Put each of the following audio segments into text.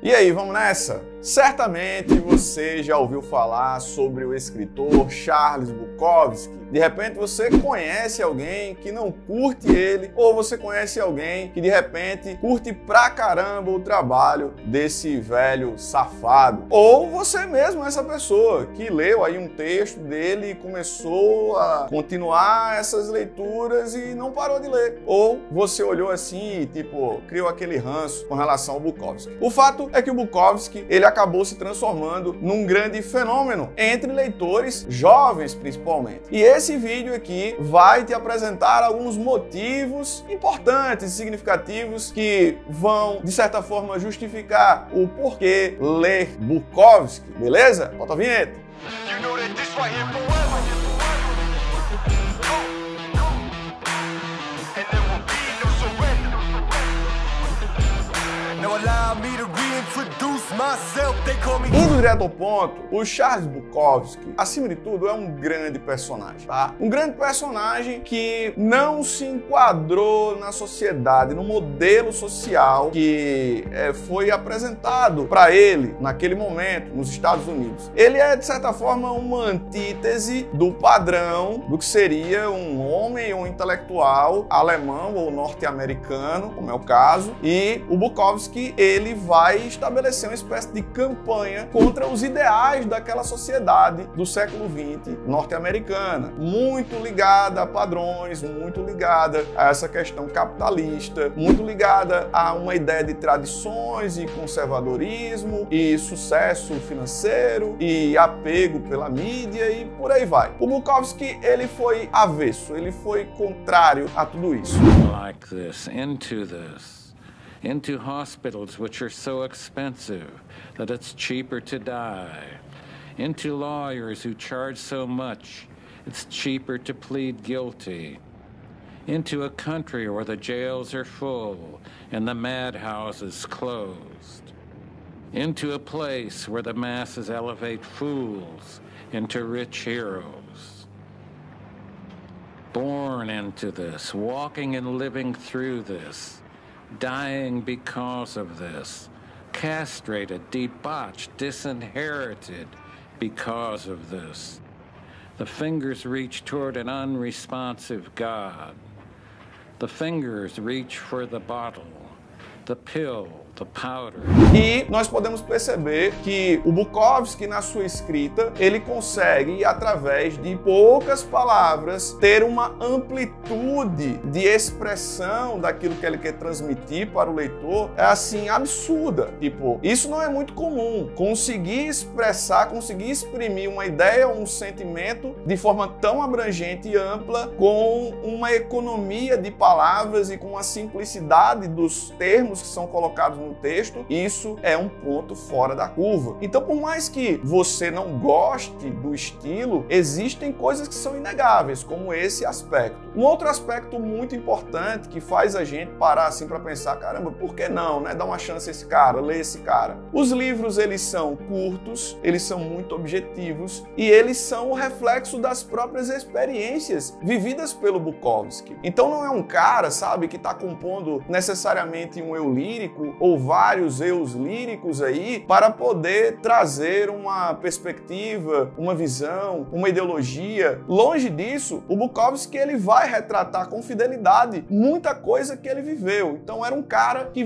E aí, vamos nessa? Certamente você já ouviu falar sobre o escritor Charles Bukowski. De repente você conhece alguém que não curte ele, ou você conhece alguém que de repente curte pra caramba o trabalho desse velho safado. Ou você mesmo é essa pessoa que leu aí um texto dele e começou a continuar essas leituras e não parou de ler. Ou você olhou assim e tipo, criou aquele ranço com relação ao Bukowski. O fato é que o Bukowski, ele acabou se transformando num grande fenômeno entre leitores jovens principalmente. E esse vídeo aqui vai te apresentar alguns motivos importantes e significativos que vão, de certa forma, justificar o porquê ler Bukowski, beleza? Bota a vinheta. Indo direto ao ponto, o Charles Bukowski, acima de tudo, é um grande personagem, tá? Um grande personagem que não se enquadrou na sociedade, no modelo social que foi apresentado para ele naquele momento, nos Estados Unidos. Ele é, de certa forma, uma antítese do padrão do que seria um homem ou um intelectual alemão ou norte-americano, como é o caso, e o Bukowski, ele vai estabelecer uma espécie de campanha contra os ideais daquela sociedade do século XX norte-americana, muito ligada a padrões, muito ligada a essa questão capitalista, muito ligada a uma ideia de tradições e conservadorismo e sucesso financeiro e apego pela mídia e por aí vai. O Bukowski, ele foi avesso, ele foi contrário a tudo isso. Like this, into hospitals which are so expensive that it's cheaper to die, into lawyers who charge so much it's cheaper to plead guilty, into a country where the jails are full and the madhouses closed, into a place where the masses elevate fools into rich heroes. Born into this, walking and living through this, dying because of this, castrated, debauched, disinherited because of this. The fingers reach toward an unresponsive God. The fingers reach for the bottle, the pill, the powder. E nós podemos perceber que o Bukowski, na sua escrita, ele consegue, através de poucas palavras, ter uma amplitude de expressão daquilo que ele quer transmitir para o leitor, é assim, absurda. Tipo, isso não é muito comum. Conseguir expressar, conseguir exprimir uma ideia ou um sentimento de forma tão abrangente e ampla, com uma economia de palavras e com a simplicidade dos termos que são colocados no texto, isso é um ponto fora da curva. Então, por mais que você não goste do estilo, existem coisas que são inegáveis, como esse aspecto. Um outro aspecto muito importante que faz a gente parar assim para pensar, caramba, por que não, né? Dá uma chance a esse cara, lê esse cara. Os livros, eles são curtos, eles são muito objetivos e eles são o reflexo das próprias experiências vividas pelo Bukowski. Então não é um cara, sabe, que está compondo necessariamente um eu lírico ou vários eus líricos aí para poder trazer uma perspectiva, uma visão, uma ideologia. Longe disso, o Bukowski, ele vai retratar com fidelidade muita coisa que ele viveu. Então era um cara que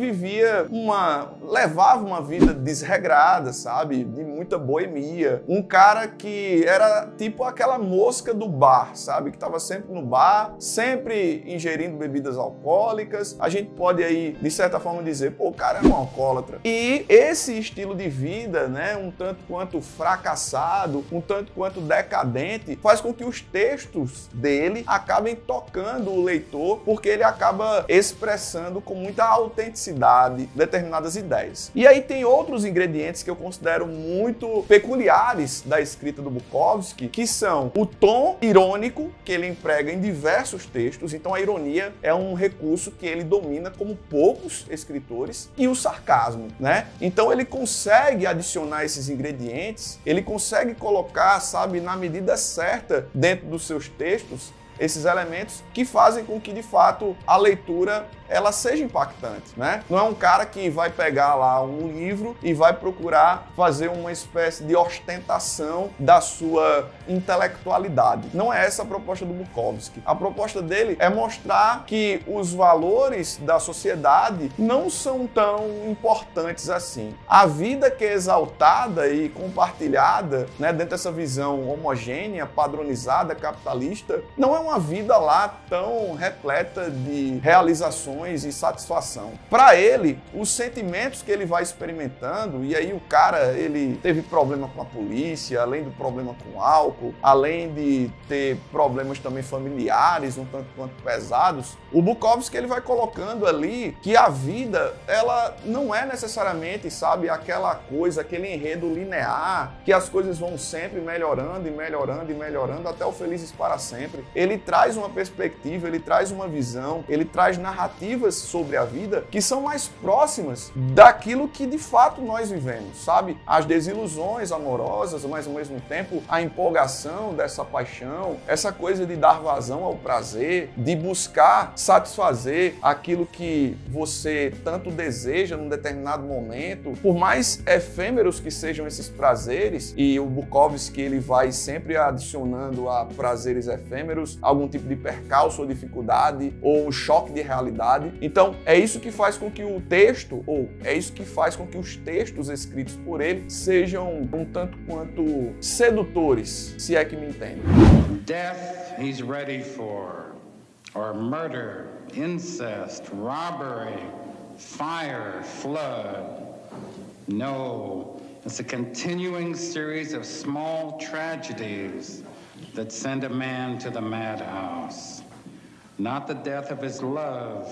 levava uma vida desregrada, sabe? De muita boemia. Um cara que era tipo aquela mosca do bar, sabe? Que estava sempre no bar, sempre ingerindo bebidas alcoólicas. A gente pode aí, de certa forma, dizer, pô, o cara é um alcoólatra. E esse estilo de vida, né, um tanto quanto fracassado, um tanto quanto decadente, faz com que os textos dele acabem tocando o leitor, porque ele acaba expressando com muita autenticidade determinadas ideias. E aí tem outros ingredientes que eu considero muito peculiares da escrita do Bukowski, que são o tom irônico que ele emprega em diversos textos. Então a ironia é um recurso que ele domina como poucos escritores, e o sarcasmo, né? Então ele consegue adicionar esses ingredientes, ele consegue colocar, sabe, na medida certa dentro dos seus textos, esses elementos que fazem com que, de fato, a leitura ela seja impactante, né? Não é um cara que vai pegar lá um livro e vai procurar fazer uma espécie de ostentação da sua intelectualidade. Não é essa a proposta do Bukowski. A proposta dele é mostrar que os valores da sociedade não são tão importantes assim. A vida que é exaltada e compartilhada, né, dentro dessa visão homogênea, padronizada, capitalista, não é uma vida lá tão repleta de realizações e satisfação. Para ele, os sentimentos que ele vai experimentando, e aí o cara, ele teve problema com a polícia, além do problema com o álcool, além de ter problemas também familiares, um tanto quanto pesados, o Bukowski ele vai colocando ali que a vida, ela não é necessariamente, sabe, aquela coisa, aquele enredo linear, que as coisas vão sempre melhorando e melhorando e melhorando até o felizes para sempre. Ele traz uma perspectiva, ele traz uma visão, ele traz narrativas sobre a vida que são mais próximas daquilo que de fato nós vivemos, sabe? As desilusões amorosas, mas ao mesmo tempo a empolgação dessa paixão, essa coisa de dar vazão ao prazer, de buscar satisfazer aquilo que você tanto deseja num determinado momento, por mais efêmeros que sejam esses prazeres, e o Bukowski ele vai sempre adicionando a prazeres efêmeros algum tipo de percalço ou dificuldade ou um choque de realidade. Então, é isso que faz com que o texto, ou é isso que faz com que os textos escritos por ele sejam um tanto quanto sedutores, se é que me entendem. Death he's ready for, or murder, incest, robbery, fire, flood. No, it's a continuing series of small tragedies that send a man to the madhouse. Not the death of his love,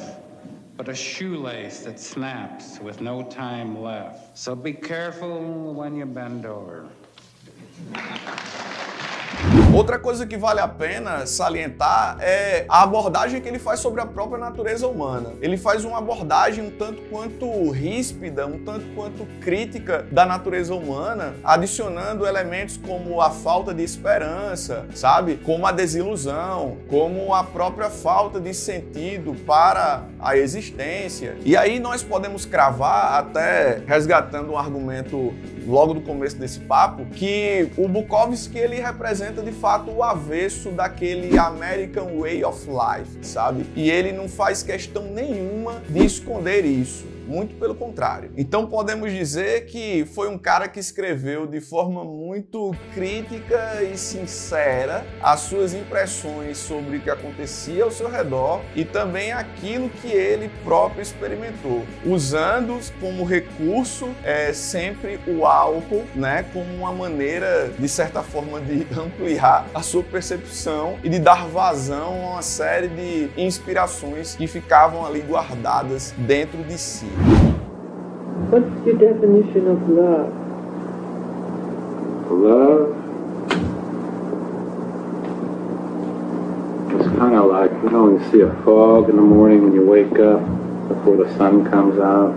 but a shoelace that snaps with no time left. So be careful when you bend over. Outra coisa que vale a pena salientar é a abordagem que ele faz sobre a própria natureza humana. Ele faz uma abordagem um tanto quanto ríspida, um tanto quanto crítica da natureza humana, adicionando elementos como a falta de esperança, sabe? Como a desilusão, como a própria falta de sentido para a existência. E aí nós podemos cravar, até resgatando um argumento logo do começo desse papo, que o Bukowski ele representa de fato o avesso daquele American Way of Life, sabe? E ele não faz questão nenhuma de esconder isso. Muito pelo contrário. Então podemos dizer que foi um cara que escreveu de forma muito crítica e sincera as suas impressões sobre o que acontecia ao seu redor e também aquilo que ele próprio experimentou, usando como recurso sempre o álcool, né, como uma maneira, de certa forma, de ampliar a sua percepção e de dar vazão a uma série de inspirações que ficavam ali guardadas dentro de si. What's your definition of love? Love is kind of like, you know, when you see a fog in the morning when you wake up before the sun comes out.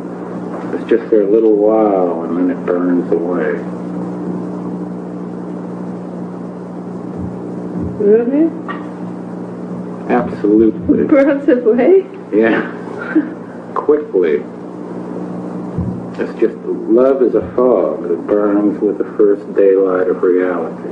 It's just there a little while and then it burns away. Really? Absolutely. Burns away? Yeah. Quickly. It's just, love is a fog that burns with the first daylight of reality.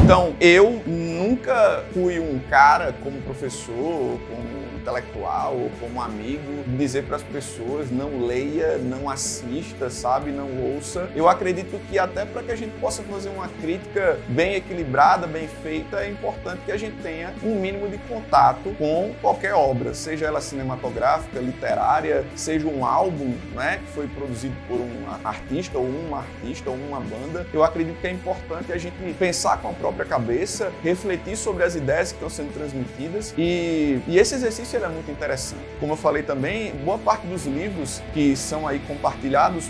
Então, eu nunca fui um cara como professor, como intelectual ou como amigo, dizer para as pessoas não leia, não assista, sabe, não ouça. Eu acredito que até para que a gente possa fazer uma crítica bem equilibrada, bem feita, é importante que a gente tenha um mínimo de contato com qualquer obra, seja ela cinematográfica, literária, seja um álbum, né, que foi produzido por um artista ou uma banda. Eu acredito que é importante a gente pensar com a própria cabeça, refletir sobre as ideias que estão sendo transmitidas e esse exercício ele é muito interessante. Como eu falei também, boa parte dos livros que são aí compartilhados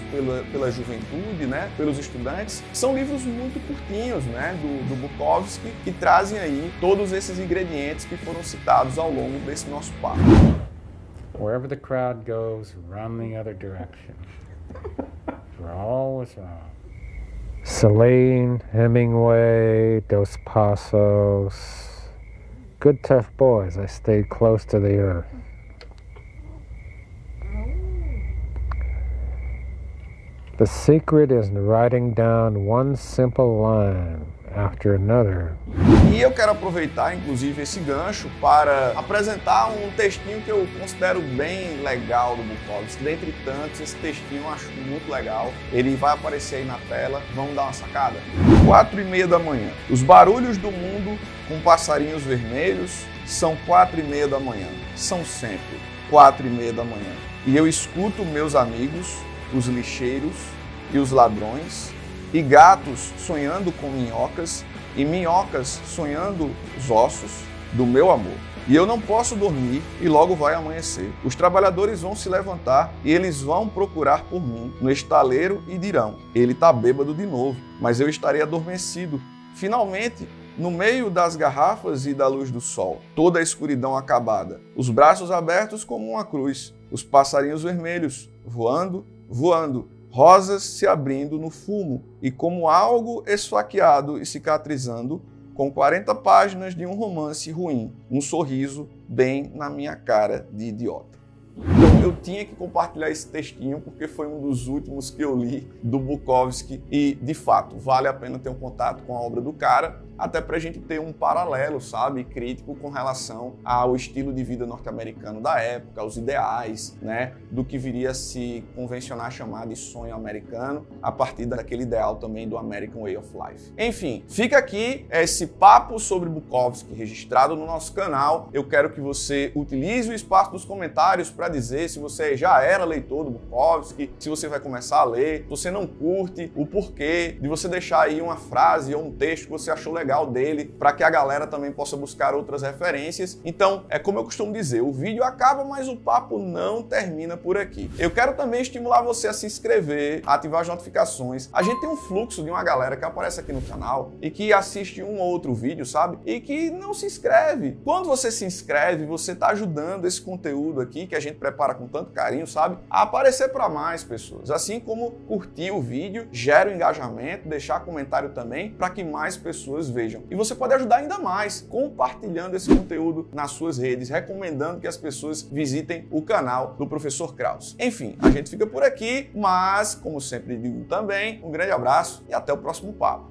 pela juventude, né, pelos estudantes, são livros muito curtinhos, né, do Bukowski, que trazem aí todos esses ingredientes que foram citados ao longo desse nosso papo. Wherever the crowd goes, run the other direction. We're always wrong. Celine, Hemingway, Dos Passos, good tough boys, I stayed close to the earth. The secret is in writing down one simple line after another. E eu quero aproveitar, inclusive, esse gancho para apresentar um textinho que eu considero bem legal do Bukowski. Dentre tantos, esse textinho eu acho muito legal. Ele vai aparecer aí na tela. Vamos dar uma sacada? 4:30 da manhã. Os barulhos do mundo com passarinhos vermelhos são 4:30 da manhã. São sempre 4:30 da manhã. E eu escuto meus amigos, os lixeiros e os ladrões, e gatos sonhando com minhocas, e minhocas sonhando os ossos do meu amor. E eu não posso dormir e logo vai amanhecer. Os trabalhadores vão se levantar e eles vão procurar por mim no estaleiro e dirão: ele está bêbado de novo, mas eu estarei adormecido. Finalmente, no meio das garrafas e da luz do sol, toda a escuridão acabada, os braços abertos como uma cruz, os passarinhos vermelhos voando, voando, rosas se abrindo no fumo e como algo esfaqueado e cicatrizando, com 40 páginas de um romance ruim, um sorriso bem na minha cara de idiota. Então eu tinha que compartilhar esse textinho porque foi um dos últimos que eu li do Bukowski e, de fato, vale a pena ter um contato com a obra do cara, até para a gente ter um paralelo, sabe, crítico com relação ao estilo de vida norte-americano da época, aos ideais, né, do que viria a se convencionar chamar de sonho americano, a partir daquele ideal também do American Way of Life. Enfim, fica aqui esse papo sobre Bukowski registrado no nosso canal. Eu quero que você utilize o espaço dos comentários para dizer se você já era leitor do Bukowski, se você vai começar a ler, se você não curte, o porquê, de você deixar aí uma frase ou um texto que você achou legal dele, para que a galera também possa buscar outras referências. Então, é como eu costumo dizer, o vídeo acaba, mas o papo não termina por aqui. Eu quero também estimular você a se inscrever, a ativar as notificações. A gente tem um fluxo de uma galera que aparece aqui no canal e que assiste um ou outro vídeo, sabe? E que não se inscreve. Quando você se inscreve, você está ajudando esse conteúdo aqui, que a gente prepara com tanto carinho, sabe? A aparecer para mais pessoas. Assim como curtir o vídeo, gera o engajamento, deixar comentário também, para que mais pessoas vejam. E você pode ajudar ainda mais compartilhando esse conteúdo nas suas redes, recomendando que as pessoas visitem o canal do Professor Krause. Enfim, a gente fica por aqui, mas, como sempre digo também, um grande abraço e até o próximo papo.